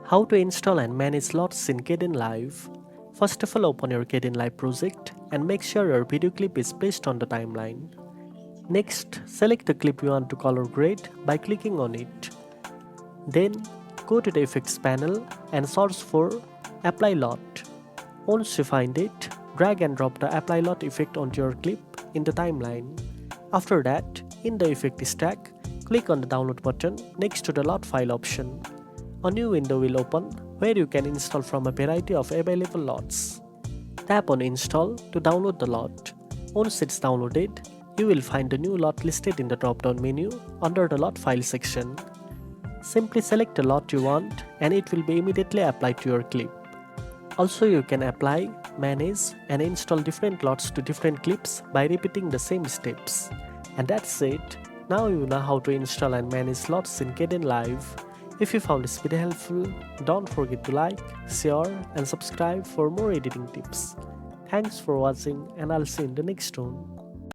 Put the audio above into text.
How to install and manage LUTs in Kdenlive. First of all, open your Kdenlive project and make sure your video clip is placed on the timeline. Next, select the clip you want to color grade by clicking on it. Then, go to the effects panel and search for Apply LUT. Once you find it, drag and drop the Apply LUT effect onto your clip in the timeline. After that, in the effect stack, click on the download button next to the LUT file option. A new window will open where you can install from a variety of available LUTs. Tap on Install to download the LUT. Once it's downloaded, you will find the new LUT listed in the drop-down menu under the LUT file section. Simply select the LUT you want and it will be immediately applied to your clip. Also, you can apply, manage and install different LUTs to different clips by repeating the same steps. And that's it. Now you know how to install and manage LUTs in Kdenlive. If you found this video helpful, don't forget to like, share and subscribe for more editing tips. Thanks for watching and I'll see you in the next one.